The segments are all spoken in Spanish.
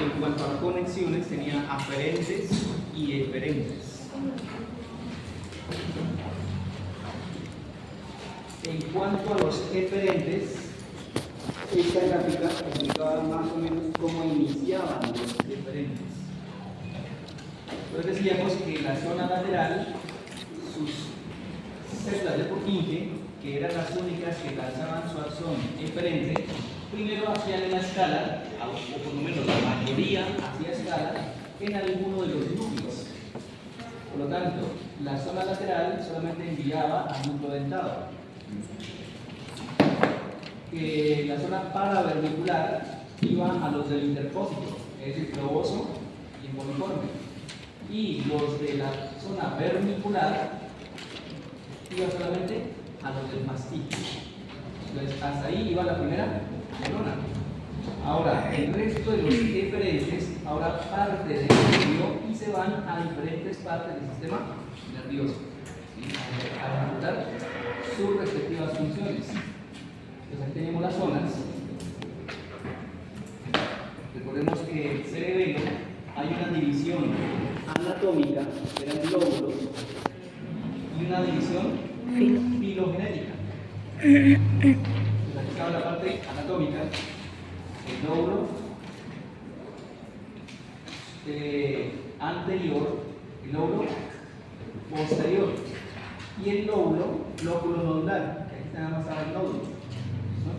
en cuanto a conexiones tenía aferentes y eferentes. En cuanto a los eferentes, esta gráfica explicaba más o menos cómo iniciaban los eferentes. Entonces decíamos que la zona lateral, sus células de Purkinje, que eran las únicas que lanzaban su axón eferente, primero hacían la escala, o por lo menos la mayoría hacía escala, en alguno de los núcleos. Por lo tanto, la zona lateral solamente enviaba al núcleo dentado. La zona paravermicular iba a los del interpósito, es decir, globoso y emboliforme. Y los de la zona vermicular iban solamente a los del mastín. Entonces, hasta ahí iba la primera neurona. Ahora, el resto de los eferentes ahora parte del núcleo y se van a diferentes partes del sistema nervioso, ¿sí? A ejecutar sus respectivas funciones. Entonces, aquí tenemos las zonas. Recordemos que el cerebelo hay una división anatómica, que eran lóbulos, y una división filogenética. Entonces, aquí estaba la parte anatómica, el lóbulo anterior, el lóbulo posterior y el lóbulo nodular, que aquí nada más estaba el nódulo, ¿no?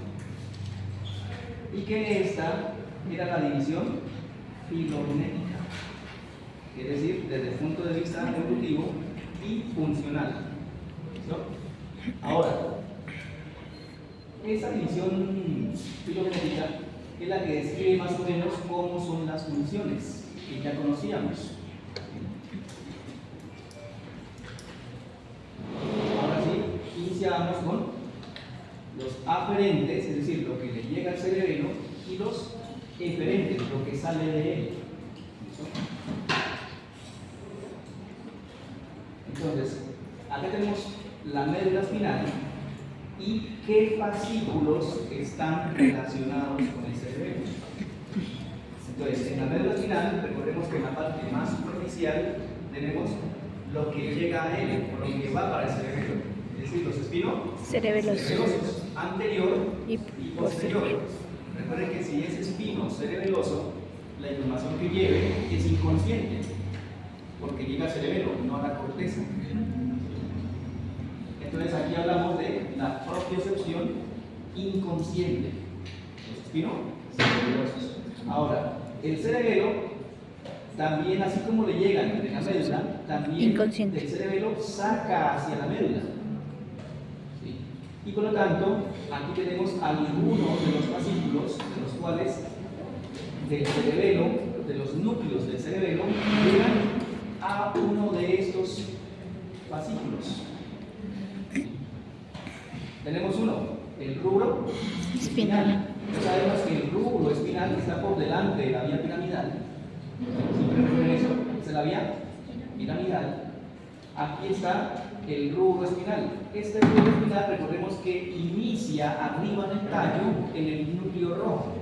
Y que esta era la división filogenética, es decir, desde el punto de vista evolutivo y funcional, ¿no? Ahora, esa división filogenética es la que describe más o menos cómo son las funciones que ya conocíamos. Ahora sí, iniciamos con los aferentes, es decir, lo que le llega al cerebelo, y los eferentes, lo que sale de él. Entonces, acá tenemos la médula espinal y qué fascículos están relacionados con el cerebelo. Entonces, en la médula espinal, recordemos que en la parte más superficial tenemos lo que llega a él, o lo que va para el cerebelo, es decir, los cerebelosos, anterior y posterior. Recuerden que si es espino cerebeloso, la información que lleve es inconsciente, porque llega al cerebelo, no a la corteza. Entonces aquí hablamos de la propiocepción inconsciente. ¿Los espino? Cerebelosos. Ahora, el cerebelo también, así como le llegan de la médula, también del cerebelo saca hacia la médula. ¿Sí? Y por lo tanto, aquí tenemos algunos de los fascículos, de los cuales del cerebelo, de los núcleos del cerebelo, llegan a uno de estos fascículos. Tenemos uno, el rubro espinal. Ya sabemos que el rubro espinal está por delante de la vía piramidal. Siempre recuerden eso, esta es la vía piramidal. Aquí está el rubro espinal. Este rubro espinal, recordemos que inicia arriba del tallo en el núcleo rojo.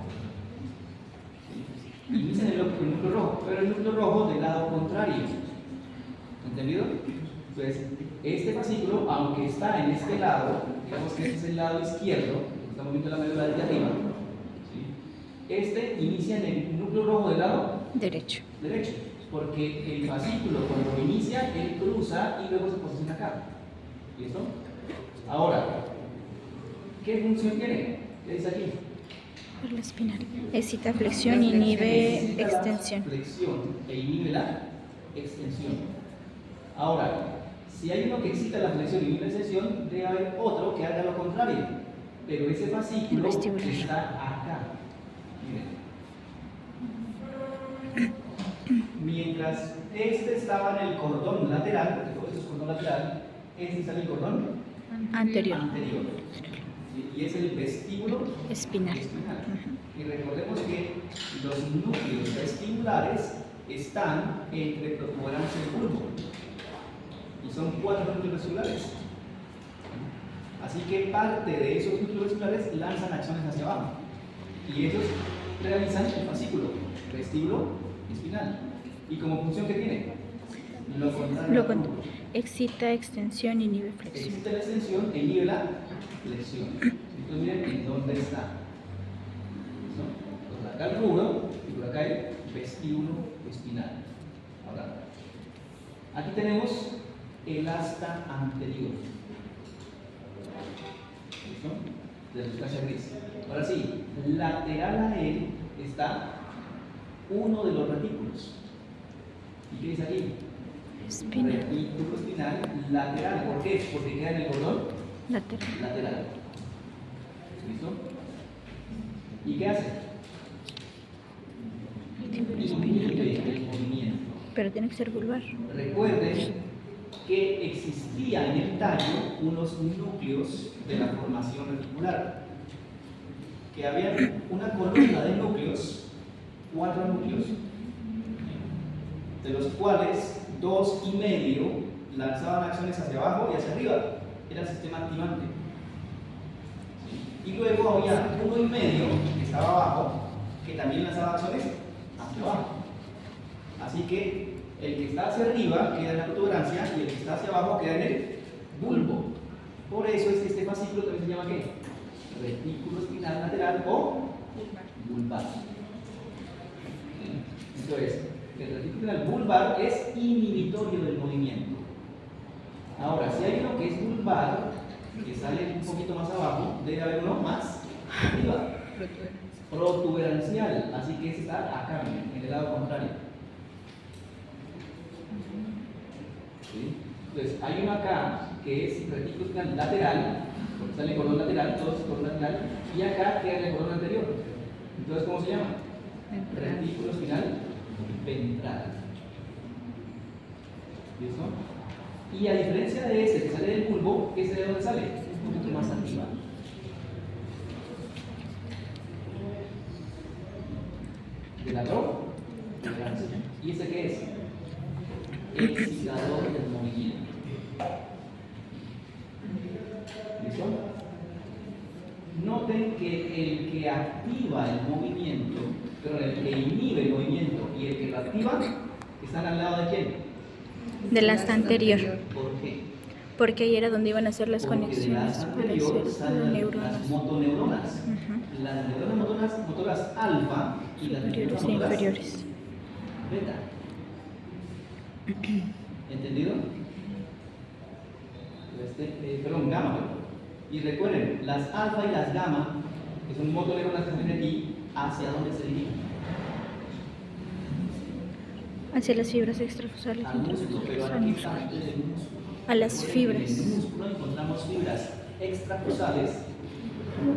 Inicia en el núcleo rojo, pero el núcleo rojo del lado contrario. ¿Entendido? Entonces, este fascículo, aunque está en este lado, digamos que este es el lado izquierdo, estamos viendo la médula desde arriba, ¿sí? Este inicia en el núcleo rojo del lado derecho, porque el fascículo cuando inicia, él cruza y luego se posiciona acá. ¿Listo? Ahora, ¿qué función tiene? ¿Qué dice aquí? Por la espinal. Excita flexión, inhibe extensión. Flexión e inhibe la extensión. Ahora, si hay uno que excita la flexión y inhibe la extensión, debe haber otro que haga lo contrario. Pero ese fascículo está acá. Miren. Mientras este estaba en el cordón lateral, porque todo eso es cordón lateral, este está en el cordón anterior. Y es el vestíbulo espinal. Y recordemos que los núcleos vestibulares están entre protuberancia y bulbo. Y son 4 núcleos vestibulares. Así que parte de esos núcleos vestibulares lanzan acciones hacia abajo. Y esos realizan el fascículo, vestíbulo espinal. ¿Y como función qué tiene? Lo contrario. Lo con excita extensión, inhibe flexión. Excita la extensión e inhibe la flexión. Entonces miren en dónde está. ¿Listo? Entonces acá el rubro y por acá el vestíbulo espinal. Ahora, aquí tenemos el asta anterior. ¿Listo? De la sustancia gris. Ahora sí, lateral a él está uno de los retículos. ¿Y qué dice aquí? Espinal. Retículo espinal lateral. ¿Por qué? Porque queda en el cordón Lateral. lateral. ¿Listo? ¿Y qué hace? Inhibe el movimiento. Pero tiene que ser vulvar. Recuerden que existía en el tallo unos núcleos de la formación reticular, que había una columna de núcleos, 4 núcleos, de los cuales 2 y medio lanzaban acciones hacia abajo y hacia arriba, era el sistema activante. Y luego había 1 y medio que estaba abajo, que también lanzaba acciones hacia abajo. Así que el que está hacia arriba queda en la protuberancia y el que está hacia abajo queda en el bulbo. Por eso es que este fascículo también se llama ¿qué? Retículo espinal lateral o vulvar. Entonces, el retículo espinal vulvar es inhibitorio del movimiento. Ahora, si hay uno que es vulvar, que sale un poquito más abajo, debe haber uno más arriba. Protuberancial, así que ese está acá, en el lado contrario. ¿Sí? Entonces, hay uno acá que es retículo espinal lateral, porque sale el cordón lateral, todo es cordón lateral, y acá queda el cordón anterior. Entonces, ¿cómo se llama? Retículo espinal ventral. ¿Listo? Y a diferencia de ese que sale del bulbo, ¿ese de dónde sale? Un poquito más arriba. ¿De la protuberancia? ¿Y ese qué es? Excitador del movimiento. ¿Listo? Noten que el que activa el movimiento, pero el que inhibe el movimiento y el que lo activa, están al lado de quién? Del asta anterior. ¿Por qué? Porque ahí era donde iban a hacer las Porque conexiones de la para anterior hacer las salen neuronas. las motoneuronas. Ujú. Las neuronas motoras alfa y las neuronas Superiores e motoras inferiores. beta. ¿Entendido? Perdón, gamma. Y recuerden, las alfa y las gamma, que son motoneuronas que se ven aquí, ¿hacia dónde se dirigen? Hacia las fibras extrafusales. Al músculo, pero ¿a qué parte del músculo? A las Recuerden que fibras. en el músculo encontramos fibras extrafusales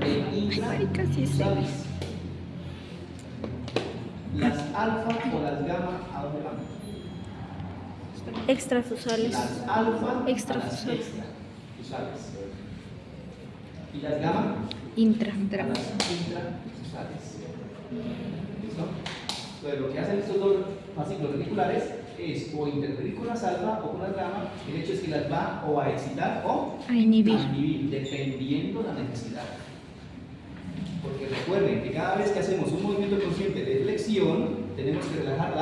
e Ay, casi sé. intrafusales. Las alfa o las gamma, ¿a dónde van? Extrafusales. Las alfa a las Extrafusales. extrafusales. Y las gamma Intra. a las intrafusales. ¿Listo? Entonces, lo que hacen estos dos fascículos reticulares es o interventrículas alfa o con las gamma. El hecho es que las va o a excitar o A inhibir. a inhibir, dependiendo la necesidad. Porque recuerden que cada vez que hacemos un movimiento consciente de flexión, tenemos que relajar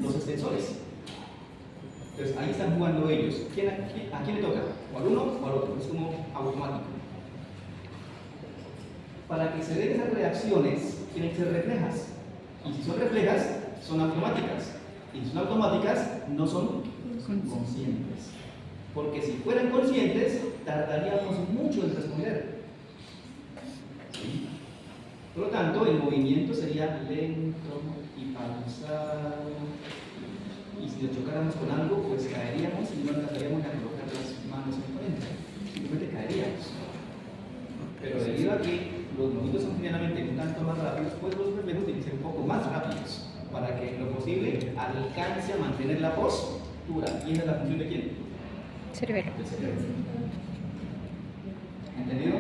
los extensores. Entonces ahí están jugando ellos. ¿A quién le toca? ¿O al uno o al otro? Es como automático. Para que se den esas reacciones, tienen que ser reflejas. Y si son reflejas, son automáticas. Y si son automáticas, no son conscientes. Porque si fueran conscientes, tardaríamos mucho en responder. ¿Sí? Por lo tanto, el movimiento sería lento y pausado. Y si nos chocáramos con algo, pues caeríamos y no alcanzaríamos a colocar las manos en frente. Simplemente caeríamos. Pero debido a que los movimientos son generalmente un tanto más rápidos, pues los reflejos tienen que ser un poco más rápidos para que en lo posible alcance a mantener la postura. ¿Y esa es la función de quién? Cerebelo. Del cerebro. ¿Entendido?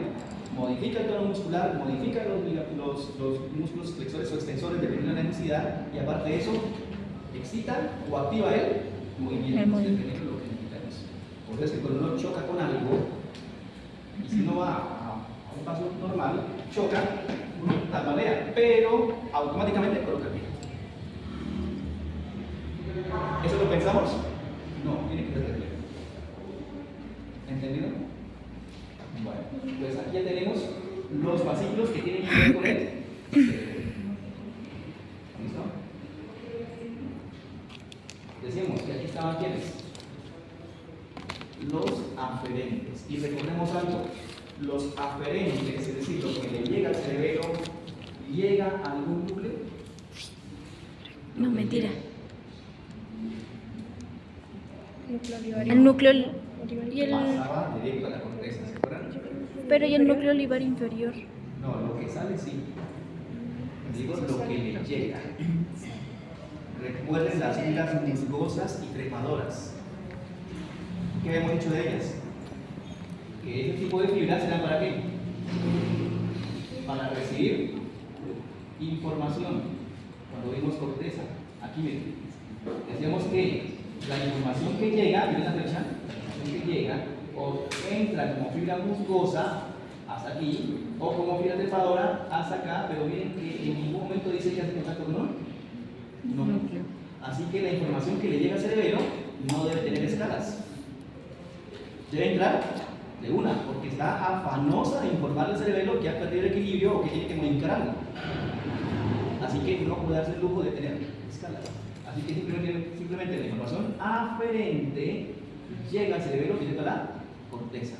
Modifica el tono muscular, modifica los músculos flexores o extensores dependiendo de la necesidad y aparte de eso, excita o activa el movimiento. El movimiento. Dependiendo de lo que necesitamos. Por eso es que cuando uno choca con algo y si uno va a un paso normal, choca, uno tambalea, pero automáticamente coloca el pie. ¿Eso lo pensamos? No, tiene que ser reflejo. ¿Entendido? Bueno, pues aquí ya tenemos los fascículos que tienen que ver con él. ¿Listo? Decíamos que aquí estaban quiénes. Los aferentes. Y recordemos algo. Los aferentes, es decir, lo que le llega al cerebelo, llega a algún núcleo. No, mentira. El núcleo Y el, Pasaba directo a la corteza, ¿se acuerdan? pero y el núcleo olivar inferior. No, lo que sale sí. Digo lo que le llega. Recuerden las fibras musgosas y trepadoras. ¿Qué habíamos dicho de ellas? Que este tipo de fibras eran para qué? Para recibir información. Cuando vimos corteza, aquí miren, decíamos que la información que llega, miren la flecha, la información que llega, o entra como fibra musgosa hasta aquí, o como fibra trepadora hasta acá, pero miren que en ningún momento dice que hace contacto con un núcleo. Así que la información que le llega al cerebelo no debe tener escalas. Debe entrar de una, porque está afanosa de informar al cerebelo que ha perdido el equilibrio o que tiene que modificar algo. Así que no puede darse el lujo de tener escalas. Así que simplemente la información aferente llega al cerebelo directo a la corteza,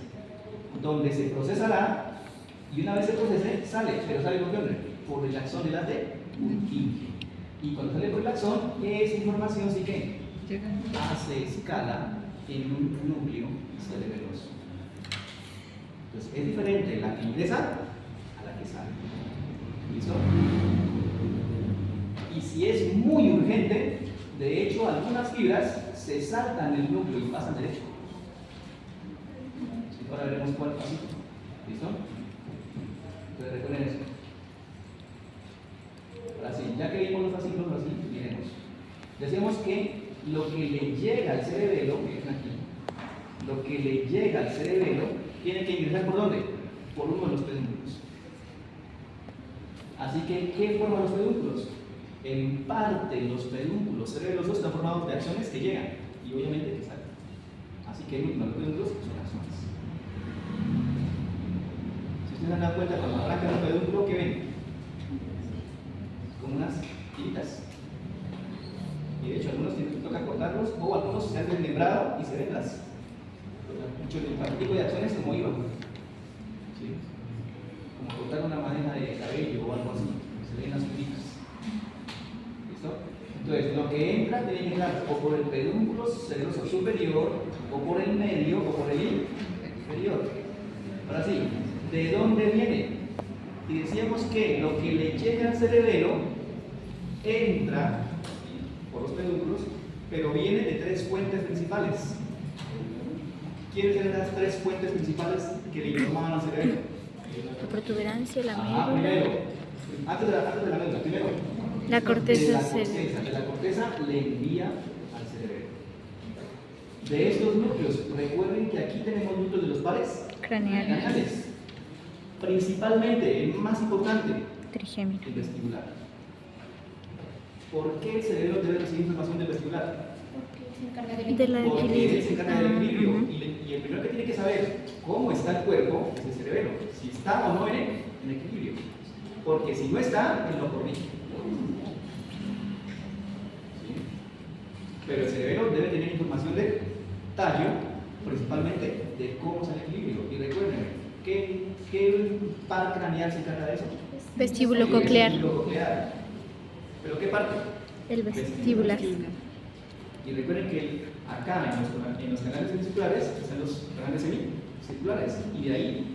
donde se procesará y una vez se procese, sale. ¿Pero sale por qué, hombre? Por el axón de la de Purkinje. Y cuando sale por el axón, esa información sí que hace escala en un núcleo cerebeloso. Entonces es diferente la que ingresa a la que sale. ¿Listo? Y si es muy urgente, de hecho algunas fibras se saltan el núcleo y pasan derecho. ¿Sí? Ahora veremos cuál pasito. ¿Listo? Entonces recuerden eso. Ahora sí, ya que vimos los fascículos, así, miremos. Decíamos que lo que le llega al cerebelo, miren aquí, lo que le llega al cerebelo tiene que ingresar ¿por dónde? Por uno de los pedúnculos. Así que, ¿qué forman los pedúnculos? En parte, los pedúnculos cerebelosos están formados de axones que llegan y obviamente que salen. Así que los pedúnculos son axones. Si ustedes se han dado cuenta, cuando arrancan un pedúnculo, ¿qué ven? Como unas tiritas. Y de hecho, algunos toca cortarlos o algunos se han desmembrado y se ven las. El paquetico de acciones como iba. ¿Sí? Como cortar una madera de cabello o algo así. Se ven las tiritas. ¿Listo? Entonces, lo que entra tiene que entrar o por el pedúnculo cerebroso superior, o por el medio, o por el inferior. Ahora sí, ¿de dónde viene? Y decíamos que lo que le llega al cerebelo entra por los pedúnculos, pero viene de tres fuentes principales. ¿Quiénes eran las tres fuentes principales que le informaban al cerebro? La protuberancia, la Primero, médula. antes de la médula, primero. La corteza De la corteza le envía al cerebro. De estos núcleos, recuerden que aquí tenemos núcleos de los pares craneales. Principalmente, el más importante, Trigémino. el vestibular. ¿Por qué el cerebro debe recibir información del vestibular? De la Porque él se encarga del equilibrio. Ujú. Y el primero que tiene que saber cómo está el cuerpo es el cerebro. Si está o no en equilibrio. Porque si no está, él lo corrige. ¿Sí? Pero el cerebro debe tener información del tallo, principalmente de cómo está el equilibrio. Y recuerden, ¿qué par craneal se encarga de eso? Vestíbulo El coclear. vestíbulo coclear. ¿Pero qué parte? El vestibular. Y recuerden que acá en los canales vesiculares están los canales semicirculares y de ahí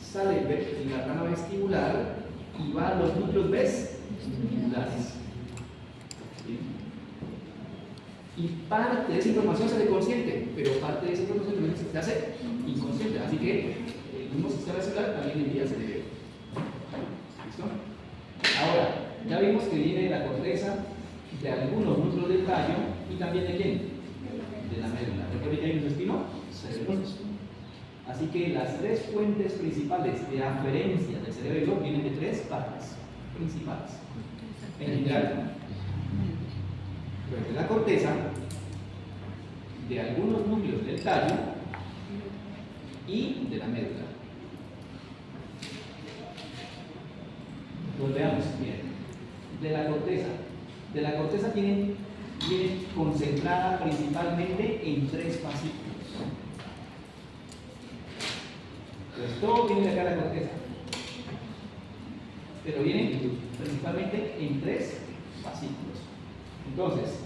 sale la rama vestibular y va a los núcleos vestibulares. ¿Sí? Y parte de esa información se hace consciente, pero parte de esa información también se hace inconsciente. Así que el mismo sistema vesicular también envía al cerebro. ¿Listo? Ahora, ya vimos que viene de la corteza, de algunos núcleos del tallo y también de quién? De la médula. ¿Recuerden que hay un intestino cerebroso? Así que las tres fuentes principales de aferencia del cerebelo vienen de tres partes principales. En general, de la corteza, de algunos núcleos del tallo y de la médula. Pues veamos, bien. De la corteza. De la corteza viene concentrada principalmente en tres fascículos. Entonces todo viene de acá de la corteza. Pero viene principalmente en tres fascículos. Entonces,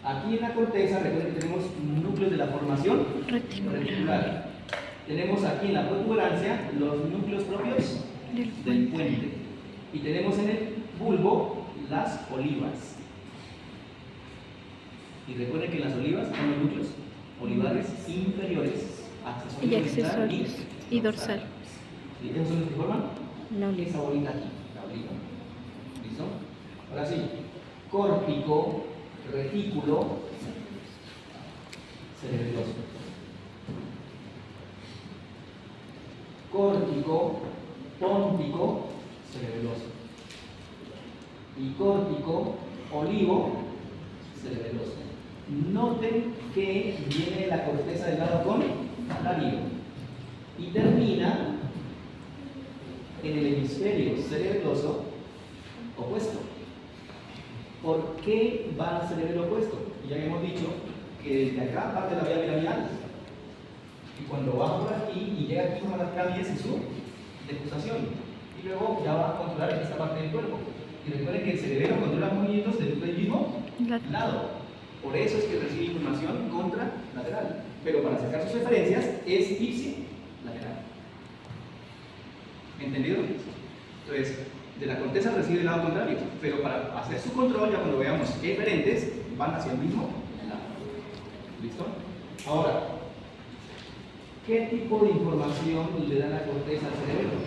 aquí en la corteza, recuerden que tenemos núcleos de la formación reticular. Tenemos aquí en la protuberancia los núcleos propios del puente. Y tenemos en el bulbo las olivas. Y recuerden que las olivas son los núcleos olivares inferiores, Y accesorios y dorsal. ¿Y esos son los que forman? No. Esa bolita aquí, la oliva. ¿Listo? Ahora sí, córtico, retículo, cerebeloso. Córtico, póntico, cerebeloso. Y córtico, olivo, cerebeloso. Noten que viene la corteza del lado contrario y termina en el hemisferio cerebeloso opuesto. ¿Por qué va al cerebelo opuesto? Ya hemos dicho que desde acá parte la vía piramidal. Y cuando baja por aquí y llega aquí, forma las pirámides en su degustación. Y luego ya va a controlar esta parte del cuerpo. Y recuerden que el cerebelo controla movimientos del mismo lado. Por eso es que recibe información contralateral. Pero para sacar sus referencias es ipsilateral. ¿Entendido? Entonces, de la corteza recibe el lado contrario. Pero para hacer su control, ya cuando veamos eferentes, van hacia el mismo lado. ¿Listo? Ahora, ¿qué tipo de información le da la corteza al cerebro?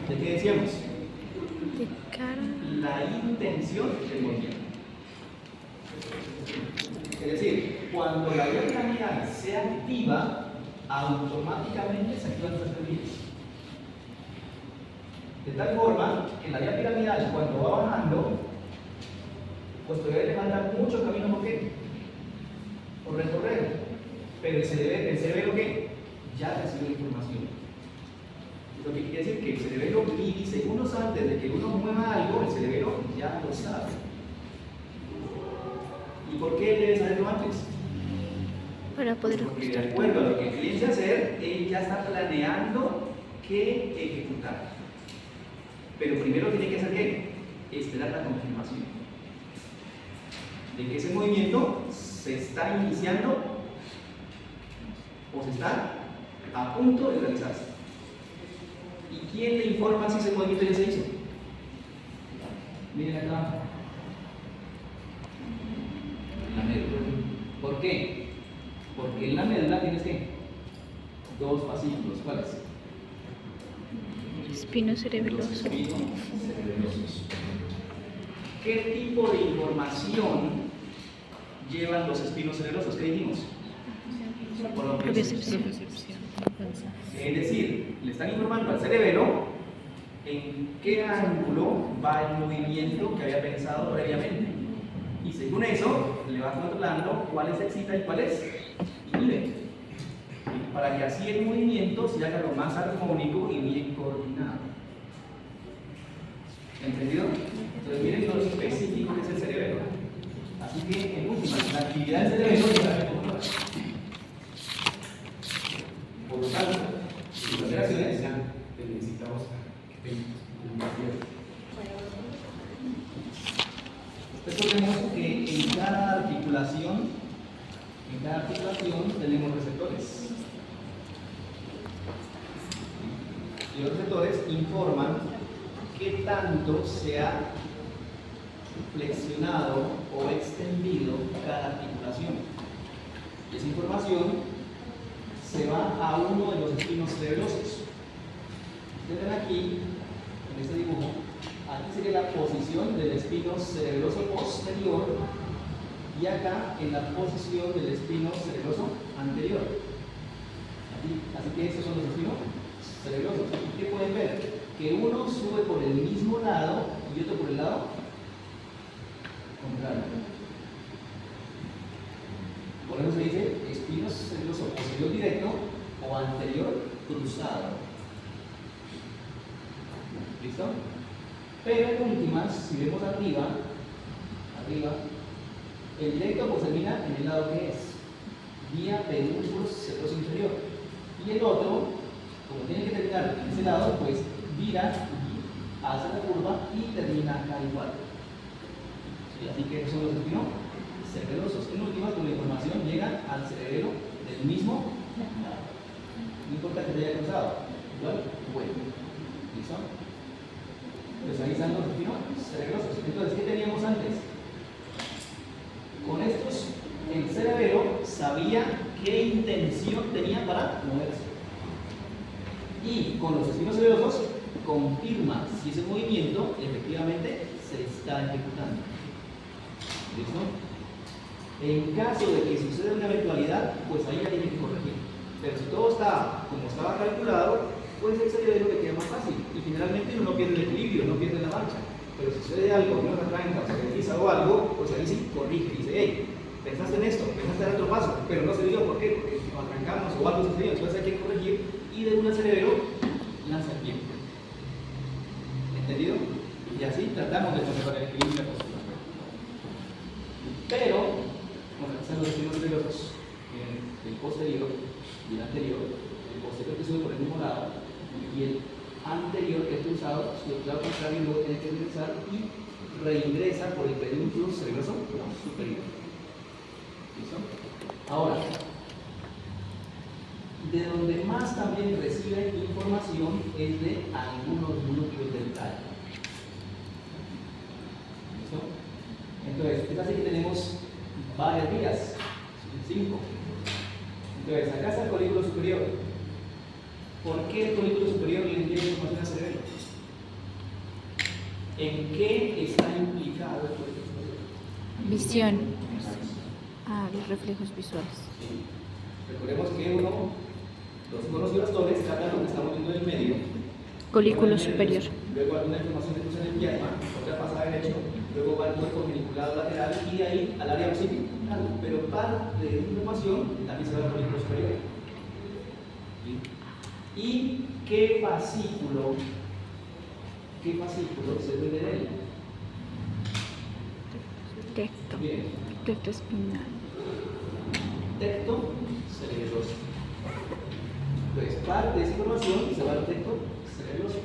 ¿De qué decíamos? De cara. La intención del movimiento. Es decir, cuando la vía piramidal se activa, automáticamente se activan las vías. De tal forma que la vía piramidal, cuando va bajando, pues todavía le falta mucho camino por recorrer. Pero el cerebelo ¿qué? Ya recibe la información. Lo que quiere decir que el cerebelo milisegundos antes de que uno mueva algo, el cerebelo ya lo sabe. ¿Y por qué debe saberlo antes? Para poder Porque de ajustar. acuerdo a lo que piensa hacer, él ya está planeando qué ejecutar. Pero primero tiene que hacer ¿qué? Esperar la confirmación de que ese movimiento se está iniciando o se está a punto de realizarse. ¿Y quién le informa si ese movimiento ya se hizo? Miren acá. La médula. ¿Por qué? Porque en la médula tienes ¿qué? Dos fascículos. ¿Cuáles? Espino cerebeloso. Los espinos cerebelosos. ¿Qué tipo de información llevan los espinos cerebelosos? ¿Qué dijimos? Propiocepción. Es decir, le están informando al cerebelo en qué ángulo va el movimiento que había pensado previamente. Y según eso, le va controlando cuáles excita y cuáles inhibe. Para que así el movimiento se haga lo más armónico y bien coordinado. ¿Entendido? Entonces miren lo específico que es el cerebelo. Así que en última, la actividad del cerebelo es la controlar. Por lo tanto, las operaciones necesitamos después vemos que en cada articulación tenemos receptores. Y los receptores informan qué tanto se ha flexionado o extendido cada articulación. Y esa información se va a uno de los espinos cerebelosos. Ustedes ven aquí, en este dibujo, aquí sería la posición del espino cerebeloso posterior y acá en la posición del espino cerebeloso anterior. Así que esos son los espinos cerebrosos. ¿Y qué pueden ver? Que uno sube por el mismo lado y otro por el lado contrario. Por eso se dice espino cerebroso posterior directo o anterior cruzado. ¿Listo? Pero en últimas, si vemos arriba, el directo pues termina en el lado que es, vía pedúnculo cerebroso inferior. Y el otro, como tiene que terminar en ese lado, pues vira y hace la curva y termina acá igual. ¿Sí? Así que esos son los espinos cerebrosos. En últimas, con la información llega al cerebelo del mismo lado. No importa que te haya cruzado, igual, bueno. ¿Listo? Pues ahí están los espinos cerebrosos. Entonces, ¿qué teníamos antes? Con estos, el cerebelo sabía qué intención tenía para moverse. Y con los espinos cerebrosos confirma si ese movimiento efectivamente se está ejecutando. ¿Listo? En caso de que suceda una eventualidad, pues ahí la tiene que corregir. Pero si todo está como estaba calculado, pues el cerebelo le queda más fácil. Y generalmente uno no pierde el equilibrio, no pierde la marcha. Pero si sucede algo, no se arranca, se desliza o algo, pues ahí sí corrige. Dice, hey, pensaste en esto, pensaste en otro paso, pero no se dio. ¿Por qué? Porque arrancamos o algo sucedió. Entonces hay que corregir y de un cerebelo lanza el pie. ¿Entendido? Y así tratamos de conservar el equilibrio y la postura. Pero, bueno, están los espinos cerebrosos, el posterior y el anterior. El posterior que sube por el mismo lado y el anterior que es cruzado, su lado contrario, y luego tiene que regresar y reingresa por el pedúnculo cerebroso superior. ¿Listo? Ahora, de donde más también recibe información es de algunos núcleos del tallo. ¿Listo? Entonces, es así que tenemos varias vías, 5. Entonces, acá está el colículo superior. ¿Por qué el colículo superior le envía información al cerebro? ¿En qué está implicado el colículo superior? Visión. Ah, los reflejos visuales. Sí. Recordemos que los conos y bastones cargan lo que estamos viendo en el medio. Colículo superior. Luego alguna información se cruza en el pierna, otra pasa derecho, luego va al cuerpo geniculado lateral y de ahí al área occipital. Pero parte de esa información también se va al colículo superior. ¿Sí? ¿Y qué fascículo se ve de él? Tecto. Bien. Tecto espinal. Tecto cerebroso. Entonces, parte de esa información se va al tecto cerebroso.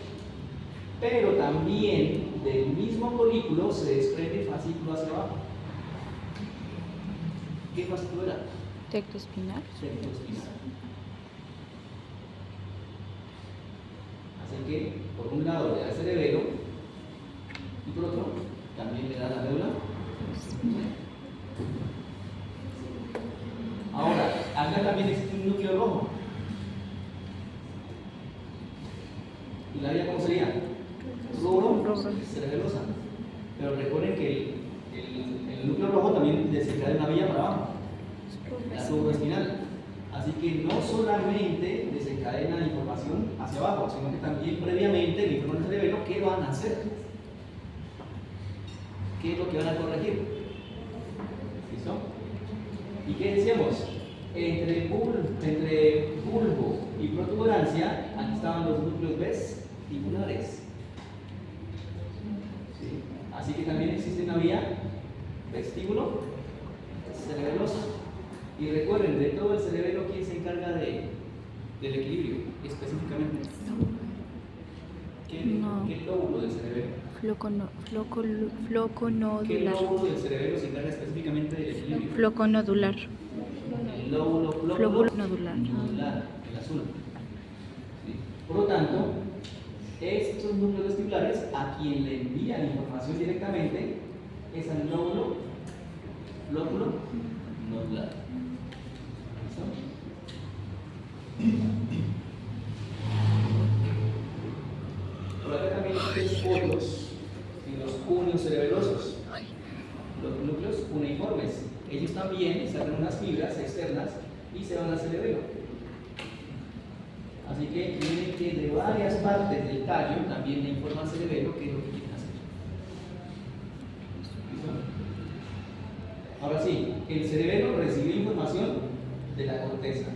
Pero también del mismo colículo se desprende el fascículo hacia abajo. ¿Qué fascículo era? Tecto espinal. Tecto espinal. Así que, por un lado le da el cerebelo y por otro también le da la médula. Ahora, acá también existe un núcleo rojo. ¿Y la vía cómo sería? Rubro cerebelosa. Pero recuerden que el núcleo rojo también desencadena una vía para abajo, la rubroespinal. Así que no solamente desencadena información hacia abajo, sino que también previamente le informan al cerebelo qué van a hacer. ¿Qué es lo que van a corregir? ¿Listo? ¿Y qué decíamos? Entre bulbo y protuberancia, aquí estaban los núcleos vestibulares. ¿Sí? Así que también existe una vía vestíbulo cerebelosa. Y recuerden, de todo el cerebelo, ¿quién se encarga del equilibrio? Específicamente. ¿Qué lóbulo del cerebelo? Floconodular. ¿Qué lóbulo del cerebelo se encarga específicamente del equilibrio? Floconodular. El lóbulo Floconodular. nodular, el azul. ¿Sí? Por lo tanto, estos núcleos vestibulares, a quien le envían información directamente, es al lóbulo nodular. ¿Listo? Por acá también hay polos y los cúneos cerebelosos, los núcleos cuneiformes. Ellos también sacan unas fibras externas y se van al cerebelo. Así que tiene que de varias partes del tallo también le informa al cerebelo qué es lo que quieren hacer. ¿Listo? Ahora sí, el cerebelo recibió información de la corteza,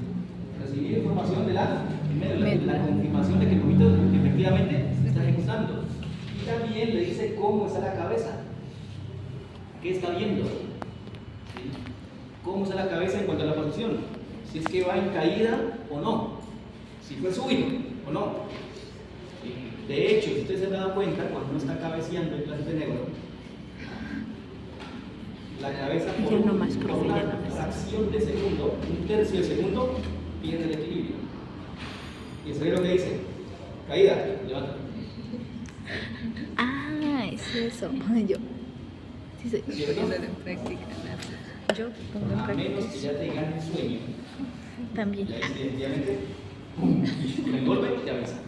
recibió información de la médula, la confirmación de que el movimiento efectivamente se está ejecutando. Y también le dice cómo está la cabeza, qué está viendo, ¿sí? Cómo está la cabeza en cuanto a la posición, si es que va en caída o no, si fue súbito o no. ¿Sí? De hecho, si ustedes se han dado cuenta, cuando uno está cabeceando en clases de neuro, la cabeza por una fracción de segundo, un tercio de segundo, pierde el equilibrio. Y el cerebro que dice, caída, levanta. Ah, es eso. Yo. Sí, sí. ¿Cierto? Yo pongo en A práctica menos que eso. ya te gane el sueño. También. Ya definitivamente, ¡pum! Y con el golpe te avisa.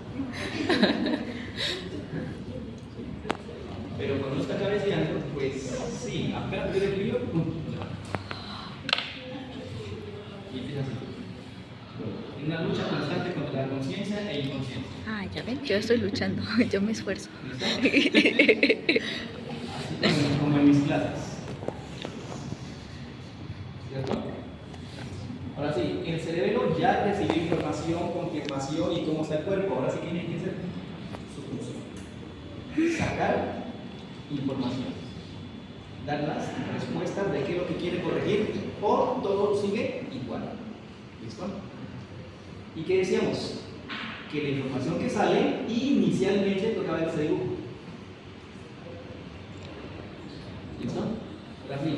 Pero cuando uno está cabeceando, pues sí, apenas pierde el equilibrio, ¡pum! Y empieza así. En una lucha constante contra la conciencia e inconsciencia. Ah, ya ven, yo estoy luchando, yo me esfuerzo. ¿Listo? Así como en mis clases. ¿Cierto? Ahora sí, el cerebelo ya recibió información, confirmación y cómo está el cuerpo. Ahora sí tiene que ser su función. Sacar información. Dar las respuestas de qué es lo que quiere corregir o todo sigue igual. ¿Listo? ¿Y qué decíamos? Que la información que sale inicialmente tocaba ese dibujo. ¿Listo? Ahora sí.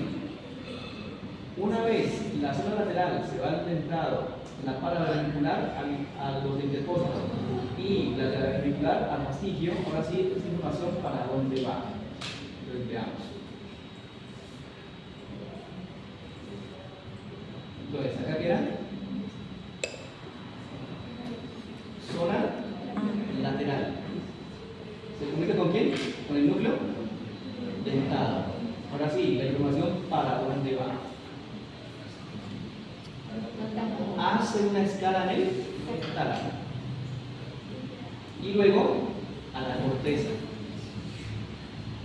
Una vez la zona lateral se va al dentado, la paravernacular a los intercostos y la clavicular al mastigio, ahora sí esta información para dónde va. Entonces veamos. Entonces, acá queda zona lateral. ¿Se comunica con quién? Con el núcleo dentado. Ahora sí, la información para dónde va. Hace una escala en el tálamo y luego a la corteza.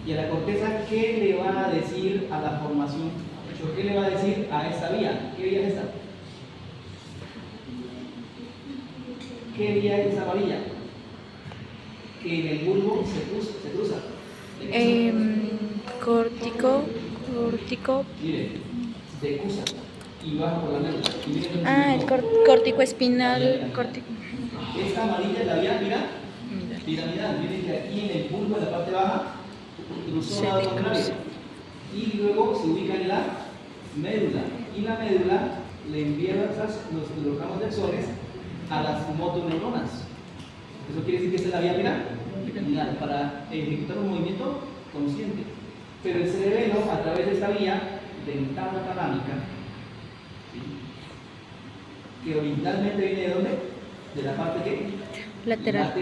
¿Y a la corteza qué le va a decir a la formación? ¿Qué le va a decir a esta vía? ¿Qué vía es esta? ¿Qué vía es esa varilla? Que en el bulbo se cruza. Córtico. Mire, se cruza y baja por la médula. Ah, el córtico espinal. Esta amarilla es la vía piramidal. Miren que aquí en el bulbo, en la parte baja, cruzó la contraria. Y luego se ubica en la médula. Y la médula le envía los ramos de axones a las motoneuronas. Eso quiere decir que esta es la vía piramidal para ejecutar un movimiento consciente. Pero el cerebelo, a través de esta vía dentado-talámica, que originalmente viene de ¿dónde? De la parte ¿qué? Lateral.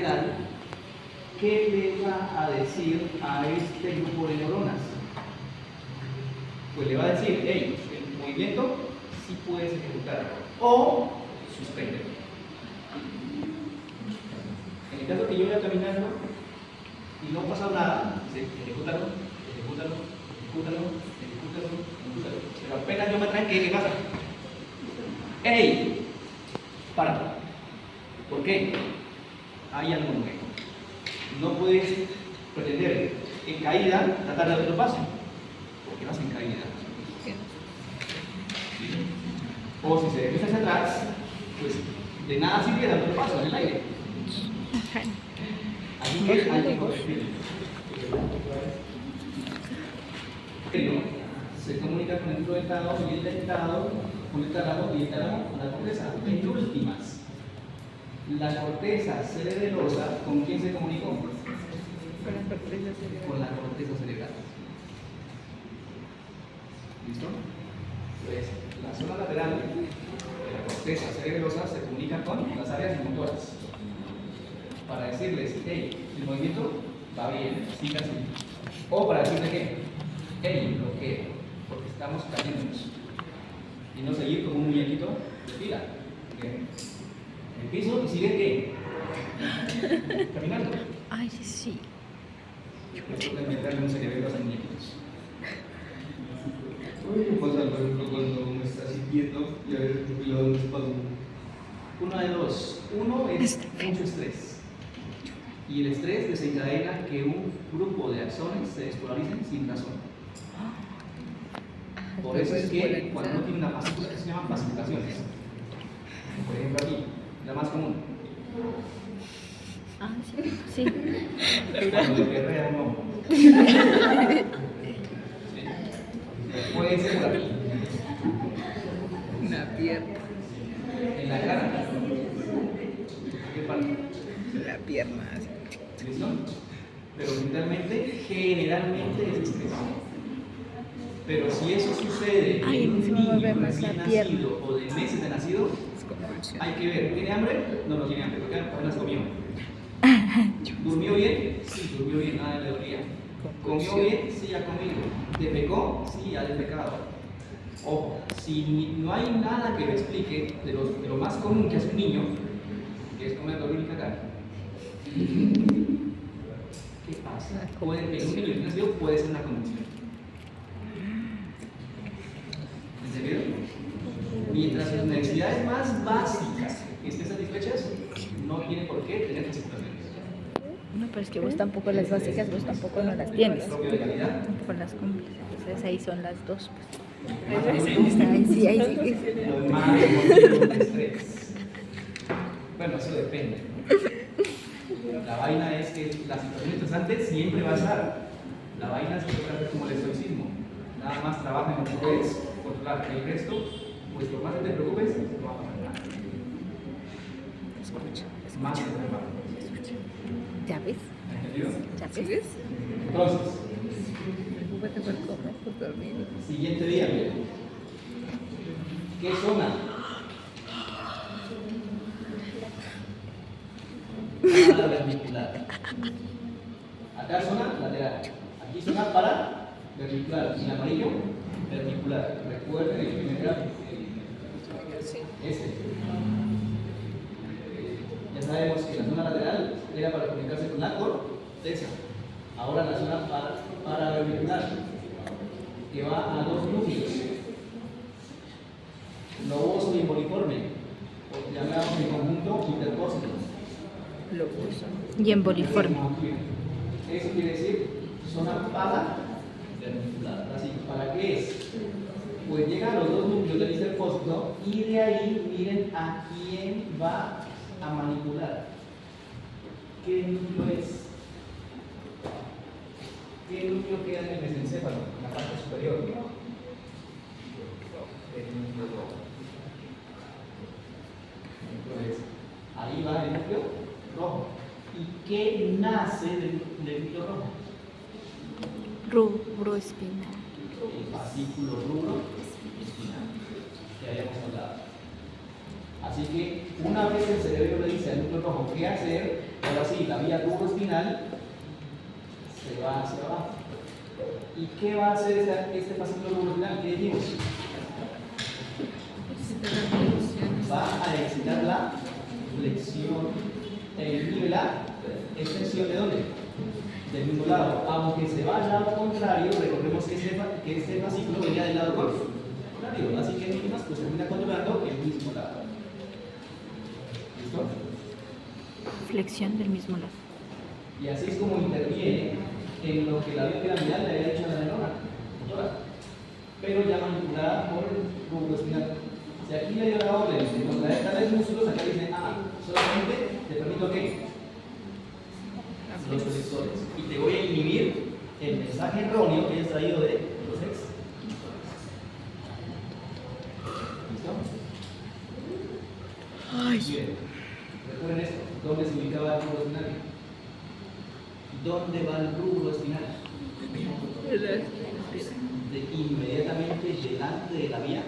¿Qué le va a decir a este grupo de neuronas? Pues le va a decir, hey, el movimiento sí puedes ejecutar o suspende. En el caso que yo vaya caminando y no pasa nada, dice, ejecútalo. Pero apenas yo me tranque, ¿qué pasa? ¡Ey! Para. ¿Por qué? Hay algo nuevo. No puedes pretender en caída tratar de dar otro paso, porque vas en caída. O si se regresa hacia atrás, pues de nada sirve dar otro paso en el aire. Así que hay que corregir. Se comunica con el dentado y el dentado con el tálamo y el tálamo con la corteza. En últimas, la corteza cerebelosa, ¿con quién se comunicó? Con la corteza cerebral. ¿Listo? Pues la zona lateral de la corteza cerebelosa se comunica con las áreas motoras para decirles, hey, el movimiento va bien, siga así. O para decirle que, hey, bloqueo, porque estamos cayéndonos. Y no seguir como un muñequito de fila. ¿Okay? El piso y sigue que Caminando. Ay, sí. Toca inventarle un cerebro a los muñequitos. ¿Qué pasa, por ejemplo, cuando me estás sintiendo y a ver el lado del espasmo? Uno de dos. Uno es mucho estrés. Y el estrés desencadena que un grupo de axones se despolaricen sin razón. Por eso es que cuando uno tiene una fascícula, que se llaman fasciculaciones. Por ejemplo aquí, la más común. Ah, sí. Sí. Cuando le guerrea uno. Puede ser por aquí. Una pierna. En la cara. ¿Qué parte? La pierna. Así. ¿Listo? Pero generalmente es estrés. Pero si eso sucede Ay, en un se me va a ver niño más la recién pierna. nacido o de meses de nacido, Es convulsión. hay que ver, ¿tiene hambre? No, no tiene hambre, porque apenas comió. ¿Durmió bien? Sí, durmió bien, nada le dolía. ¿Comió bien? Sí, ha comido. ¿Defecó? Sí, ha defecado. Ojo, si no hay nada que me explique de lo más común que hace un niño, que es comer, dormir y cagar, ¿qué pasa? En un niño recién nacido puede ser una convulsión. ¿Entendido? Mientras las necesidades más básicas estén satisfechas, no tiene por qué tener fasciculaciones. No, pero es que vos tampoco las básicas, vos tampoco no las tienes. Propio de calidad. Tampoco las cumples. Entonces ahí son las dos. Más Ahí sí, ahí sí. Lo demás es estrés. Bueno, eso depende. La vaina es que la situación estresante siempre va a estar. La vaina es que trata como el estoicismo. Nada más trabaja en lo que puedes controlar. El resto, pues lo más que te preocupes, no va a pasar nada. Escucha. Más que trabajo. ¿Ya ves? ¿Entendido? ¿Ya ¿Sí ves? ves? Entonces, Preocúpate por comer, por dormir. siguiente día, bien. ¿Qué zona? Paravermicular. Acá zona lateral. Aquí zona paravermicular. En amarillo, vermicular. Recuerden el primer gráfico. Este. Ya sabemos que la zona lateral era para comunicarse con la corteza. Ahora la zona paravermicular, que va a dos núcleos. Loboso y emboliforme, o llamamos en conjunto intercósito. Y en boliforme. Eso quiere decir zona paravermicular. Así, ¿para qué es? Pues llega a los dos núcleos del intercósito y de ahí miren a quién va a manipular. ¿Qué núcleo es? ¿Qué núcleo queda en el mesencéfalo? En la parte superior. El núcleo rojo. Entonces, ahí va el núcleo rojo. ¿Y qué nace del núcleo rojo? Rubro espinal. El fascículo rubro espinal, que habíamos hablado. Así que una vez el cerebro le dice al núcleo rojo qué hacer, ahora sí, la vía rubro espinal se va hacia abajo. ¿Y qué va a hacer este fascículo rubro espinal? ¿Qué dijimos? Va a excitar la flexión e inhibe la extensión. ¿De dónde? Del mismo lado. Aunque se va al lado contrario, recordemos que este fascículo venía del lado contrario. Así que en últimas, pues termina controlando el mismo lado. ¿Listo? Flexión del mismo lado. Y así es como interviene en lo que la vía piramidal le había dicho a la neurona, pero ya manipulada por el rubro espinal. Si aquí le dio la orden de contraer tales músculos, acá dice, solamente te permito que los flexores. Y te voy a inhibir el mensaje erróneo que hayas traído de los ex. ¿Listo? Bien. Recuerden esto. ¿Dónde se ubicaba el rubro espinal? ¿Dónde va el rubro espinal? Inmediatamente delante de la vía.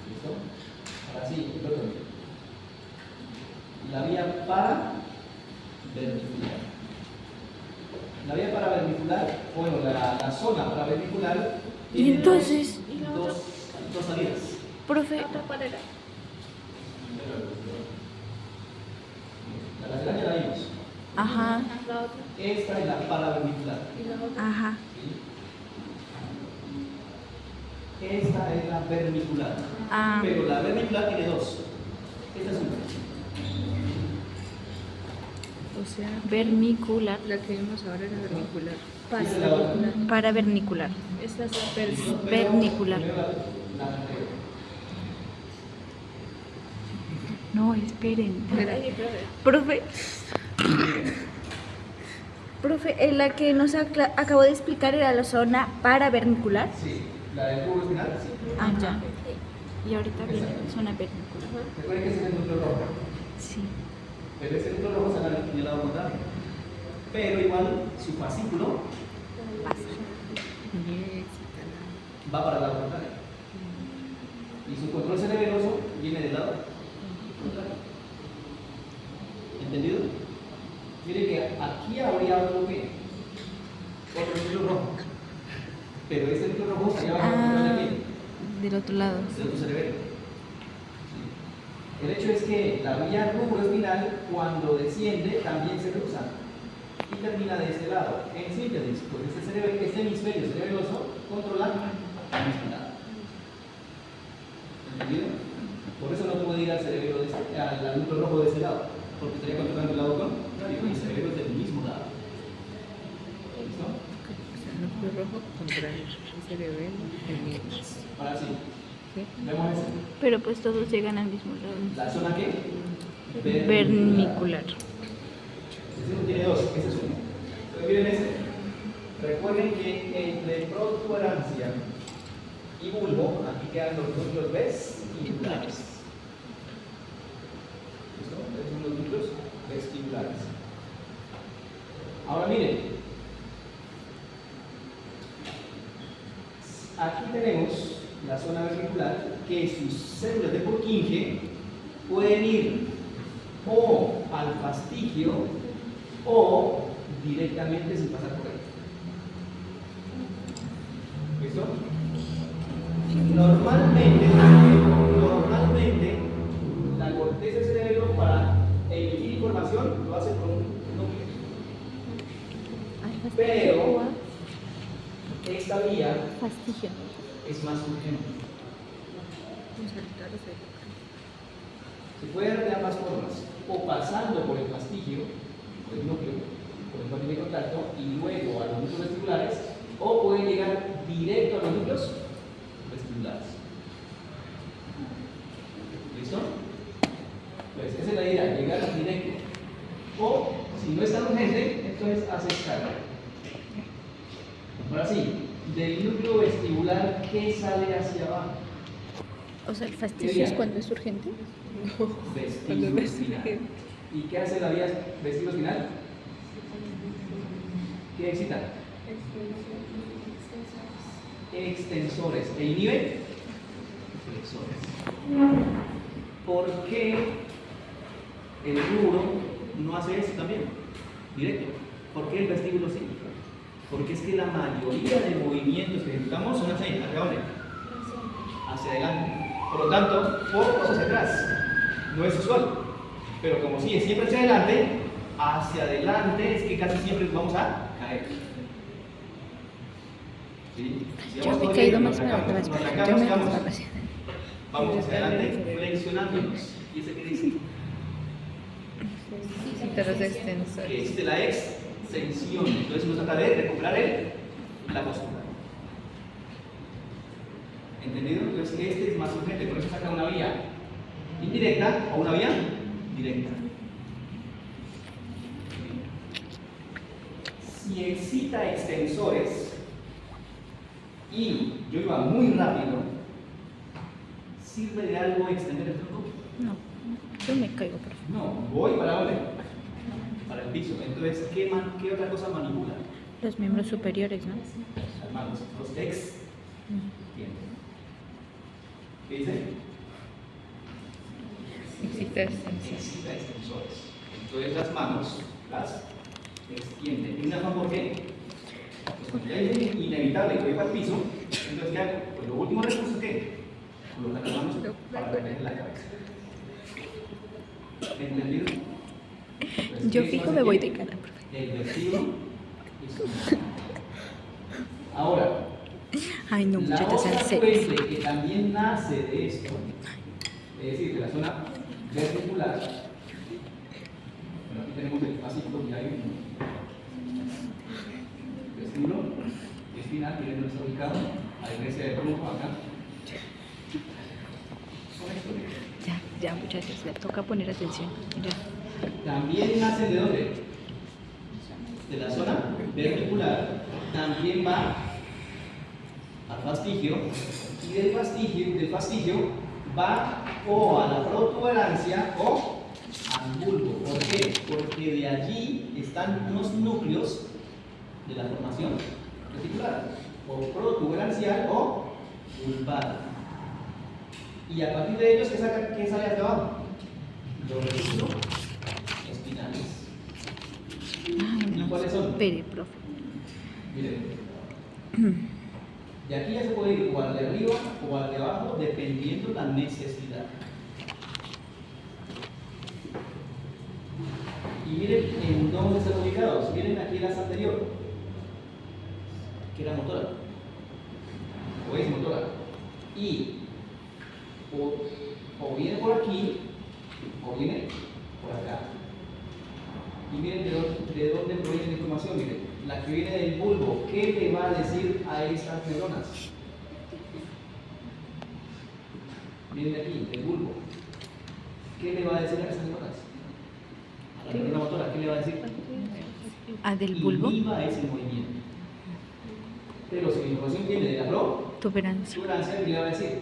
¿Listo? Ahora sí, el otro. La vía paravermicular. La vía paravermicular, bueno, la zona paravermicular. Y entonces, dos salidas. Profe, ¿Cuál era? La lateral ya la vimos. ajá, La otra. Esta es la paravermicular. Y la otra. ajá. Esta es la vermicular. Ah, Pero la vermicular tiene dos. Esta es una. O sea, vermicular, la que vimos ahora era vermicular. Esta es la otra. paravernicular, Esta es la vernicular. Primero la anterior. No, esperen. Ay, profe. Profe, la que nos acabó de explicar era la zona paravernicular. Sí, la del tubo espinal, sí. Ah, ya. Y ahorita viene la zona vernicular. Recuerden que ese es el núcleo rojo. Sí. Pero ese núcleo rojo está en el lado contrario. Pero igual su fascículo va para el lado contrario. Y su control cerebeloso viene del lado contrario. ¿Entendido? Miren que aquí habría otro que otro núcleo rojo. Pero este núcleo rojo estaría bajo el control de quién? Del otro lado. De tu cerebelo. El hecho es que la vía rubroespinal, cuando desciende, también se cruza y termina de este lado. En síntesis, pues este hemisferio cerebeloso controla el mismo lado. ¿Entendido? Por eso no puede ir al cerebelo al núcleo rojo de este lado, porque estaría controlando el lado contrario y el cerebelo es del mismo lado. ¿Listo? O sea, núcleo rojo contra el cerebelo, el mismo. Ahora sí, ¿Sí? vemos este. Pero pues todos llegan al mismo lado. ¿La zona qué? Vernicular. Este no tiene dos, este es uno. Entonces miren este. Recuerden que entre protuberancia y bulbo, aquí quedan los núcleos vestibulares. ¿Listo? Estos son los núcleos vestibulares. Ahora miren. Aquí tenemos la zona vermicular, que sus células de Purkinje pueden ir o al fastigio o directamente sin pasar por ahí. ¿Listo? Normalmente la corteza del cerebro para emitir información lo hace por un núcleo. Pero esta vía Fastigio. es más urgente. Vamos a quitar ese. Se puede dar de ambas formas, o pasando por el fastigio, por el núcleo, por el panel de contacto, y luego a los núcleos vestibulares, o puede llegar directo a los núcleos vestibulares. ¿Listo? Pues esa es la idea, llegar directo. O, si no es tan urgente, entonces hace escala. Ahora sí, del núcleo vestibular, ¿qué sale hacia abajo? O sea, el fastigio es cuando es urgente. Vestíbulo espinal. ¿Y qué hace la vía vestíbulo espinal? ¿Qué excita? Extensores. ¿E inhibe? Flexores. ¿Por qué el rubro no hace eso también? Directo. ¿Por qué el vestíbulo sí? Porque es que la mayoría de movimientos que ejecutamos son hacia dónde? Hacia adelante. Por lo tanto, pocos hacia atrás. No es usual. Pero como sí es siempre hacia adelante es que casi siempre vamos a caer. ¿Sí? Si Yo vamos me he todo caído bien, más para atrás. nos Yo arrancamos, me vamos, he vamos hacia adelante flexionándonos. ¿Y ese qué dice? Quitar los extensores. Que existe la extensión. Entonces uno trata de recuperar la postura. ¿Entendido? Entonces este es más urgente, por eso saca una vía indirecta o una vía directa. Si excita extensores y yo iba muy rápido, ¿sirve de algo extender el tronco? No, yo me caigo, profe. No, voy para dónde? Para el piso. Entonces, ¿qué otra cosa manipula? Los miembros superiores, ¿no? Las manos, los extienden. ¿Qué dice? Excita extensores. Excita extensores. Entonces las manos las extienden. ¿Y una forma por qué? Pues porque ya es inevitable que voy para el piso, Entonces, ¿qué hago? Pues lo último recurso, ¿qué? Colocar las manos para tener la cabeza. ¿Entendido? Pues, Yo eso fijo hace me voy que de cara, profe. el vestido y su... Ahora, Ay, no, la muchachos, otra sean serios. fuente que también nace de esto, es decir, de la zona verticular, bueno, aquí tenemos el pasito y hay un vestíbulo espinal, miren dónde está ubicado, a la iglesia de Brujo, acá. Con esto, miren. Ya, muchachos, le toca poner atención. Ya. También nace de dónde? De la zona verticular, también va al fastigio, y del fastigio va o a la protuberancia o al bulbo. ¿Por qué? Porque de allí están unos núcleos de la formación reticular, o protuberancial o bulbar. Y a partir de ellos, ¿qué sale hacia abajo? Los retículos espinales. Ay, ¿Y no. cuáles son? Espere, profe. Miren. De aquí ya se puede ir o al de arriba o al de abajo, dependiendo la necesidad. Y miren en dónde están ubicados. Miren aquí las anterior, que era motora, o es motora. Y o viene por aquí, o viene por acá. Y miren de dónde proviene la información. Miren, la que viene del bulbo, ¿qué le va a decir a estas neuronas? Miren de aquí, del bulbo. ¿Qué le va a decir a estas neuronas? A la neurona motora, ¿qué le va a decir? ¿Ah, del bulbo? Inhiba ese movimiento. Pero si la información viene de la Tuberancia. protuberancia, ¿qué le va a decir?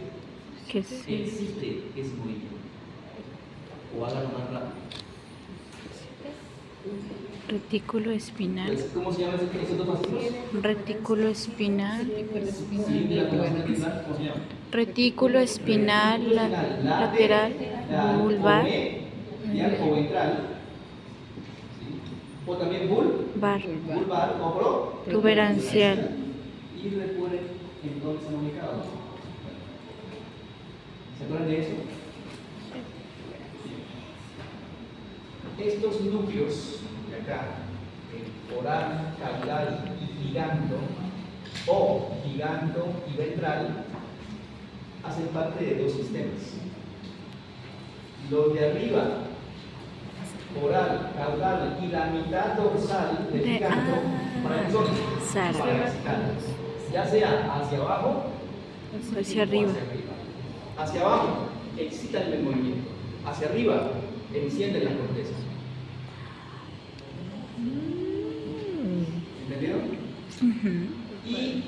¿Qué es? Existe ese movimiento. O hágalo más rápido. Retículo espinal. Entonces, ¿cómo se llaman esos dos fascículos? Retículo espinal. Sí, de la formación reticular, ¿cómo se llama? Retículo espinal lateral bulbar. O ventral. ¿Sí? O también bulbar o Tuberancial. Y recuerden en dónde están ubicados. ¿Se acuerdan de eso? Estos núcleos de acá, el oral, caudal y gigando, o gigando y ventral, hacen parte de dos sistemas. Los de arriba, oral, caudal y la mitad dorsal del gigando, ¿para qué son? Sal. Para excitarlos. Ya sea hacia abajo Hacia arriba. Hacia abajo, excitan el movimiento. Hacia arriba, encienden la corteza. ¿Entendido? Y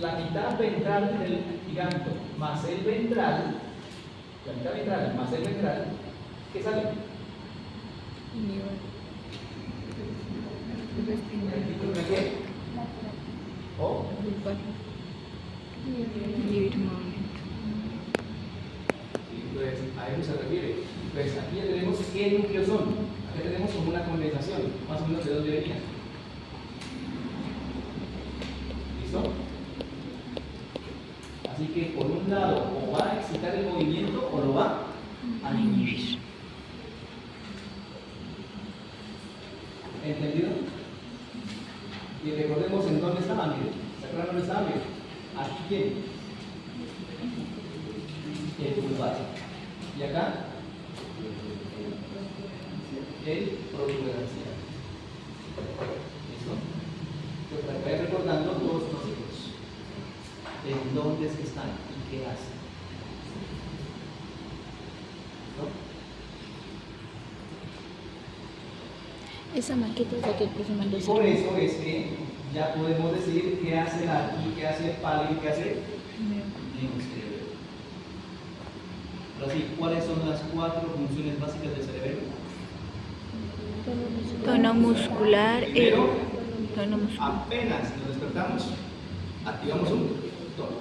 la mitad ventral del gigante más el ventral, la mitad ventral más el ventral, ¿qué sale? ¿Retículo de qué? ¿O? Libre movimiento. Entonces, a eso se refiere. Entonces, aquí ya tenemos qué núcleos son. Aquí tenemos como una condensación, más o menos de dónde venía. ¿Listo? Así que por un lado, o va a excitar el movimiento o lo va a inhibir. ¿Entendido? Y recordemos en dónde estaba, miren. ¿Se acuerdan dónde estaba? Miren. Aquí quién. El bulbar. Y acá el protuberancial. ¿Listo? Pues para que vayan recordando todos los ciclos. En dónde es que están y qué hacen. ¿No? Esa maqueta es la que el profe mandó Y hacer. por eso es que ya podemos decir qué hace la aquí, qué hace el palo y qué hace el cerebro. Ahora sí, ¿cuáles son las 4 funciones básicas del cerebro? Tono muscular. Primero, Tono muscular. apenas nos despertamos, activamos un tono.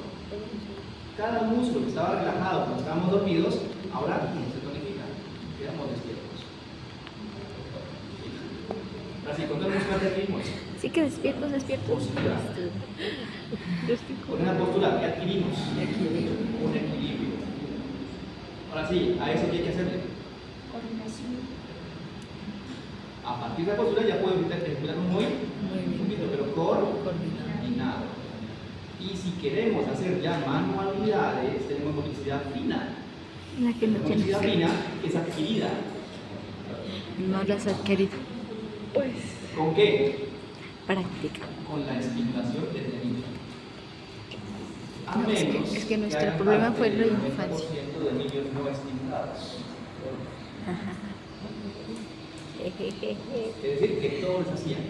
Cada músculo que estaba relajado cuando estábamos dormidos, ahora se tonifica, quedamos despiertos. Ahora sí, control muscular que adquirimos. Sí que despiertos, despiertos. Postura. Yo estoy Con una postura que adquirimos. equilibrio. Un equilibrio. Ahora sí, a eso qué hay que hacerle. Coordinación. A partir de la postura ya puedo ejecutar un movimiento, pero coordinado. Y si queremos hacer ya manualidades, tenemos motricidad fina. La que no Motricidad tienes. fina es adquirida. No las has adquirido. ¿Con qué? Práctica. Con la estimulación desde niño. A No, menos es que nuestro hagan problema parte fue del la 90% infancia. de niños no estimulados. Jejeje. Es decir, que todos les hacían.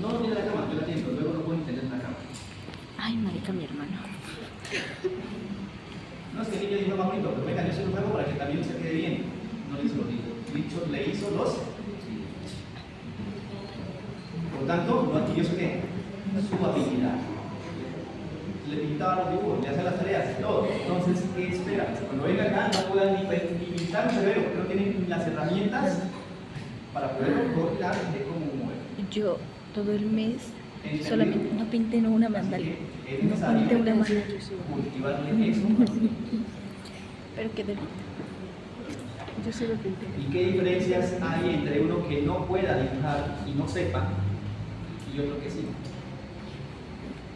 No lo tiene la cama, yo la atiendo, luego no pueden tener la cama. Ay, marica, mi hermano. No es que el niño dijo más bonito, pero venga, yo se lo hago para que también se quede bien. No le hizo los dichos, le hizo los. Por tanto, no adquirió su qué? Su habilidad. Le pintaba los dibujos, le hacía las tareas, todo. Entonces, ¿qué espera? Cuando venga acá no puedan ni pintar un cerebro, porque no tienen las herramientas para poder coordinar de cómo mover. Yo todo el mes ¿Entendido? solamente no pinté una mandala. Así que es No necesario pinté una mandala. cultivarle eso. Pero que de Yo sí lo pinté. ¿Y qué diferencias hay entre uno que no pueda dibujar y no sepa y otro que sí?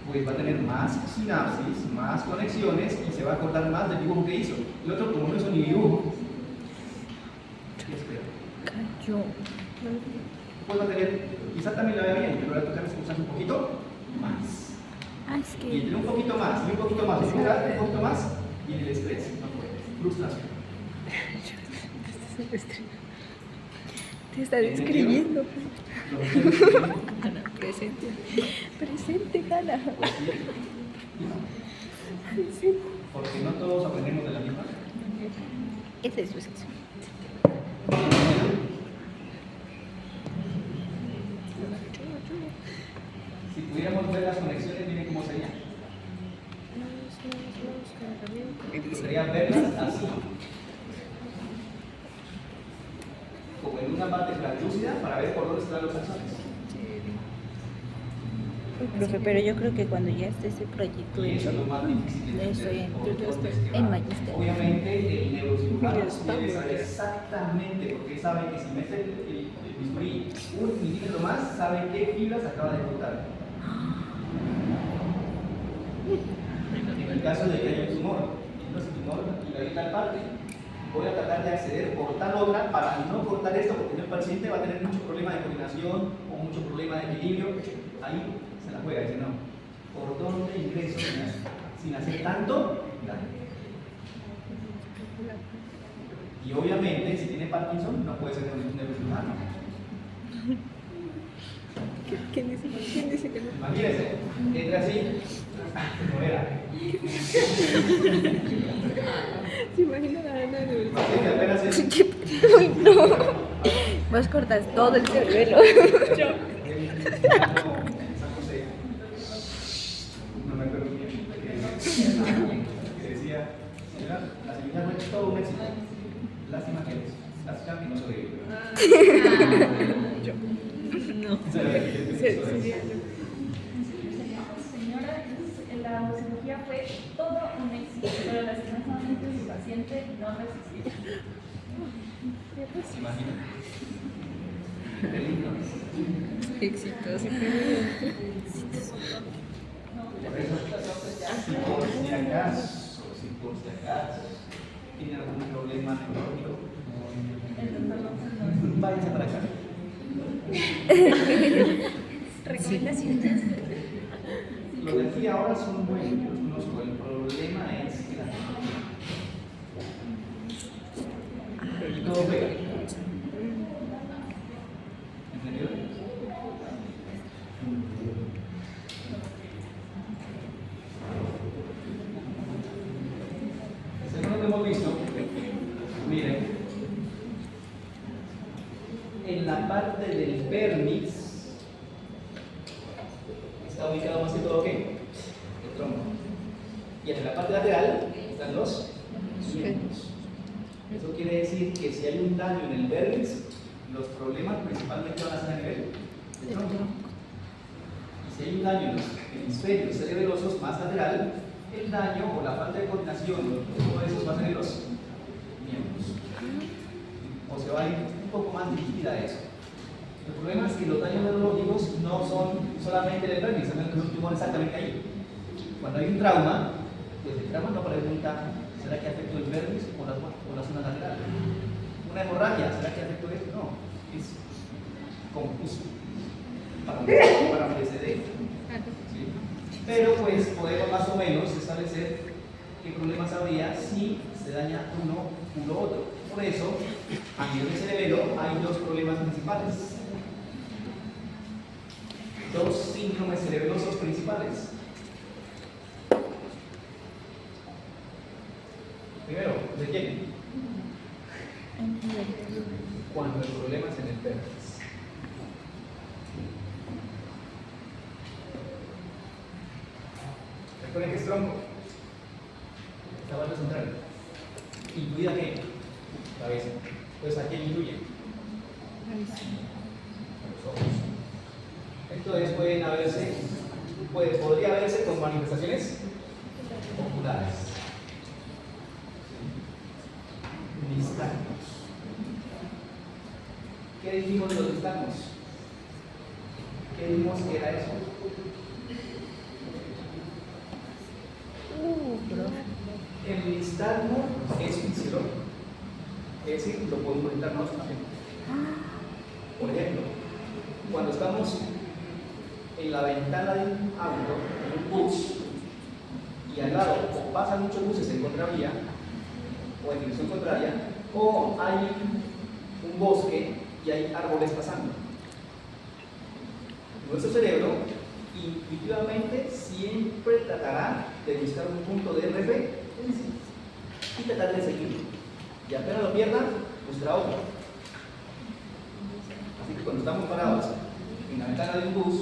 Pues va a tener más sinapsis, más conexiones y se va a acordar más del dibujo que hizo. El otro, como no hizo ni dibujo, ¿qué espera? cayó. Pues va a tener, quizá también la vea bien, pero le va a tocar esforzarse un poquito más. Ah, es Y que entre un poquito más y un poquito más, y un poquito más, viene el estrés, no puede, frustración. te está describiendo. Ana, presente. Presente, Gana. Porque no todos aprendemos de la misma. Ese es su sexo. Si pudiéramos ver las conexiones, miren cómo sería. Podría verlas así. Como en una parte translúcida para ver por dónde están los axones. Profe, pero yo creo que cuando ya esté ese proyecto Y eso hecho, es lo más difícil de ya estoy entender. en magister. Obviamente el neurocirujano debe saber exactamente, porque sabe que si mete el bisturí un milímetro más, sabe qué fibras acaba de cortar. En el caso de que haya un tumor, entonces el tumor y la tal parte, voy a tratar de acceder por tal otra para no cortar esto, porque el paciente va a tener mucho problema de coordinación o mucho problema de equilibrio. Ahí se la juega, dice no. ¿Por dónde ingreso sin hacer tanto daño? Y obviamente, si tiene Parkinson, no puede ser un neurocirujano. ¿Quién dice que no? Imagínense, entra así, como era. ¿Se imagina la Ana de verdad? Imagínate apenas es. Uy, no. Vos cortas todo el cerebelo. No me acuerdo bien. Que decía, señora, la señora fue todo un éxito. Lástima que eres. Lástima que no sobrevivió. No. Señora, la cirugía fue todo un éxito, pero lastimosamente su paciente no resistió. ¿Se imaginan? Qué lindo. Exitoso. Por eso, si por si acaso tiene algún problema neurológico, váyanse para acá. Recomendaciones. Los de aquí ahora son buenos, yo los conozco. El problema es que la tecnología. Y todo pega. ¿Entendido? Según lo que hemos visto, miren, en la parte del vértice está ubicado más que todo ¿qué? El tronco. Y en la parte lateral están los miembros. Eso quiere decir que si hay un daño en el vértice, los problemas principalmente van a ser a nivel del tronco. Y si hay un daño en los hemisferios cerebelosos más lateral, el daño o la falta de coordinación de todo eso va a ser en los miembros. O se va a ir un poco más dirigida a eso. El problema es que los daños neurológicos no son solamente del vermis, sino que es un tumor exactamente ahí. Cuando hay un trauma, pues el trauma no pregunta, ¿será que afectó el vermis o la zona lateral? Una hemorragia, ¿será que afectó esto? No, es confuso para un PCD. ¿Sí? Pero pues podemos más o menos establecer qué problemas habría si se daña uno u lo otro. Por eso, a nivel de cerebelo hay dos problemas principales. Dos síndromes cerebelosos principales. Primero, ¿de quién? Cuando el problema es en el vértice. Recuerden que es tronco. Esta parte central. ¿Incluida qué? Cabeza. Pues ¿a quién incluye? Los ojos. Entonces podría verse con manifestaciones oculares. Nistagmos. ¿Qué dijimos de los nistagmos? ¿Qué dijimos que era eso? El nistagmo es fisiológico. Es decir, lo podemos conectar nosotros. Por ejemplo, cuando estamos en la ventana de un auto, en un bus, y al lado o pasan muchos buses en contravía, o en dirección contraria, o hay un bosque y hay árboles pasando. Nuestro cerebro intuitivamente siempre tratará de buscar un punto de referencia y tratar de seguirlo. Y apenas lo pierda, buscará otro. Así que cuando estamos parados en la ventana de un bus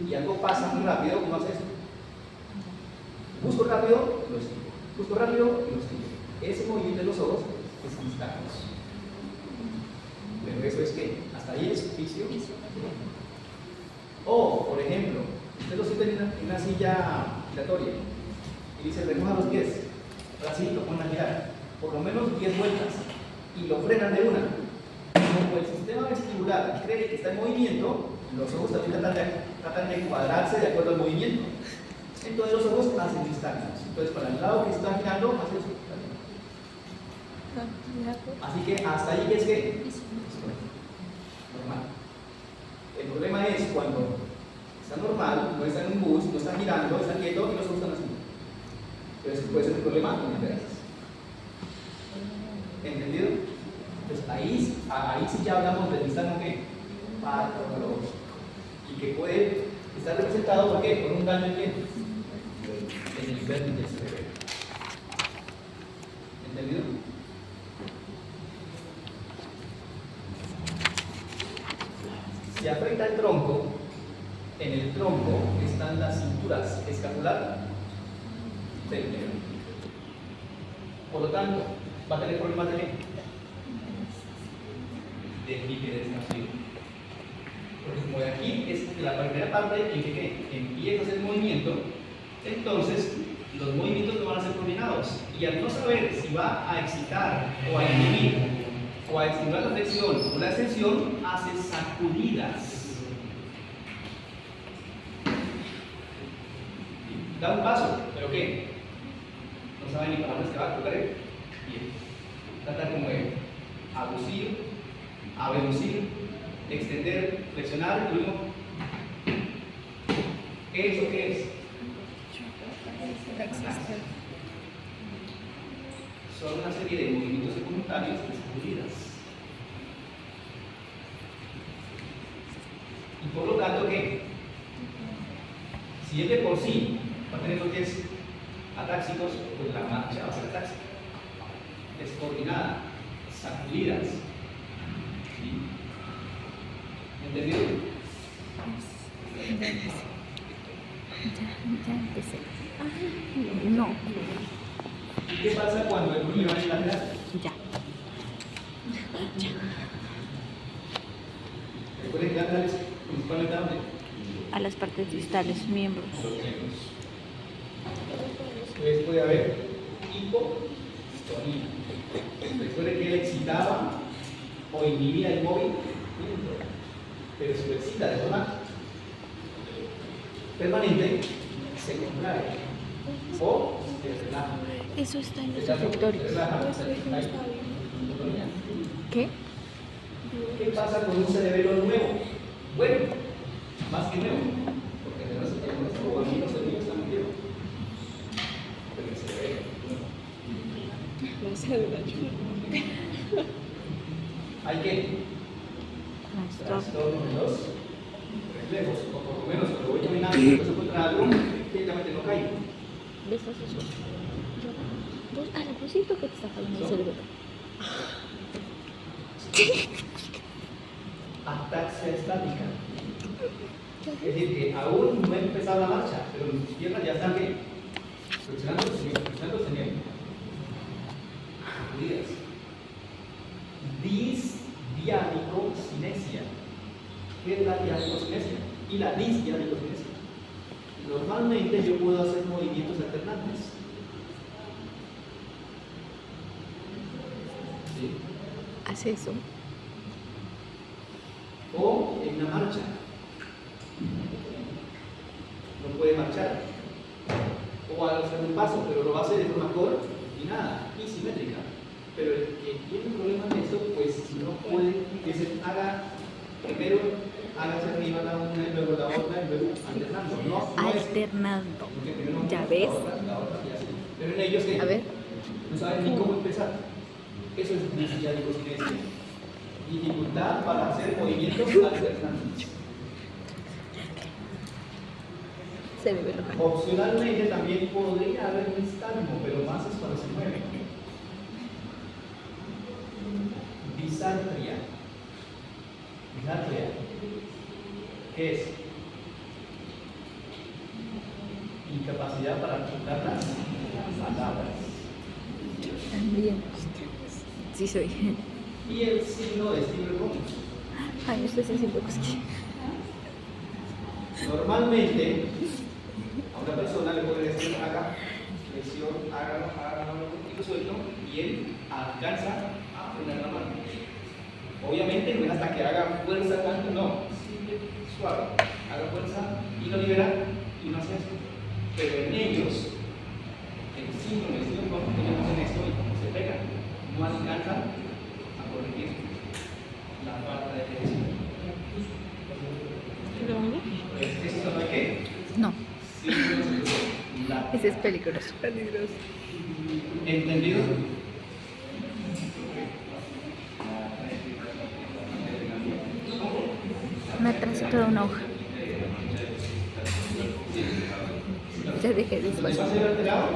y algo pasa muy rápido, ¿cómo hace eso? Busco rápido, lo sigo. Busco rápido y lo sigo. Ese movimiento de los ojos es nistagmos. Pero eso es que hasta ahí es fisio. O, por ejemplo, usted lo siente en una silla giratoria y dice, recoja los pies. Ahora sí, lo ponen a girar por lo menos 10 vueltas y lo frenan de una. Como el sistema vestibular cree que está en movimiento, los ojos también tratan de cuadrarse de acuerdo al movimiento. Entonces los ojos hacen nistagmos. Entonces para el lado que está girando, hace eso. Así que hasta ahí es que normal. El problema es cuando está normal, no está en un bus, no está girando, está quieto y los ojos están así. Entonces puede ser un problema con el vértice. ¿Entendido? Entonces ahí sí ya hablamos del nistagmo que patológico y que puede estar representado ¿por qué? Por un daño en qué? En el vértice del cerebro. ¿Entendido? Si afecta el tronco, en el tronco están las cinturas escapular del dedo. Por lo tanto, va a tener problemas de qué? De bipedesnación. Porque como de aquí es la primera parte en que empieza a hacer movimiento, entonces los movimientos no van a ser coordinados. Y al no saber si va a excitar o a inhibir o a estimular la flexión o la extensión, hace sacudidas. Da un paso, ¿pero qué? No sabe ni para dónde se va a tocar. Bien. Trata como de abducir, abducir, extender, flexionar y luego. ¿Eso qué es? Son una serie de movimientos secundarios de sacudidas. Y por lo tanto, ¿qué? Si él de por sí va a tener los pies atáxicos, pues la marcha va a ser atáxica, descoordinada, sacudidas. ¿Sí? ¿Entendido? Ya empecé. No. ¿Y qué pasa cuando el niño va en lateral? Ya. laterales, principalmente a dónde? A las partes distales, miembros. Entonces puede haber hipotonía. Recuerde que él excitaba o inhibía el movimiento, pero si lo excita de forma permanente, se contrae o se relaja. Eso está en los Se efectorios. relaja, hay hipotonía. ¿Qué? ¿Qué pasa con un cerebelo nuevo? Bueno, más que nuevo, porque de verdad o a mí los niños están muy viejos. Pero el cerebelo nuevo. La cédula. Hay que Trastorno. trastorno de los reflejos, o por lo menos cuando voy caminando y se encuentra algo, directamente no caigo. ¿Ves eso? Al cosito que te está fallando el cerebro. Ataxia estática. Es decir, que aún no he empezado la marcha, pero mis piernas ya están bien. Flexionando el señor. Disdiadicocinesia. ¿Qué es la diadicocinesia? Y la disdiadicocinesia. Normalmente yo puedo hacer movimientos alternantes. ¿Sí? Hace eso. O en una marcha. No puede marchar. O al hacer un paso, pero lo va a hacer de forma coordinada y simétrica. Pero el que tiene un problema en eso, pues no puede, dice, primero hágase arriba la una y luego la otra y luego alternando. No es, Alternando. porque primero Ya la ves. otra y así. Pero en ellos que A ver. no saben ni cómo empezar. Eso es disdiadicocinesia. Dificultad para hacer movimientos alternantes. Se bebe roja. Opcionalmente también podría haber un espasmo, pero más es cuando se mueve. Disartria. Disartria. ¿Qué es? Incapacidad para articular las palabras. También. Sí soy. Y el signo de Stevens. Ay, usted se siente cosquilla. Normalmente, a una persona le puede decir haga flexión, hágalo un poquito suelto y él alcanza a frenar la mano. Obviamente no es hasta que haga fuerza tanto, no, suave, haga fuerza y lo libera y no hace eso. Pero en ellos, el síndrome de Stevens, ellos hacen esto y como se pegan, no alcanzan a corregir la falta de flexión. ¿Esto no hay qué? No, Síndrome de ese es peligroso. Peligroso. ¿Entendido? Me atrasó toda una hoja. Ya dejé de ¿Les va a despacio. ser alterado?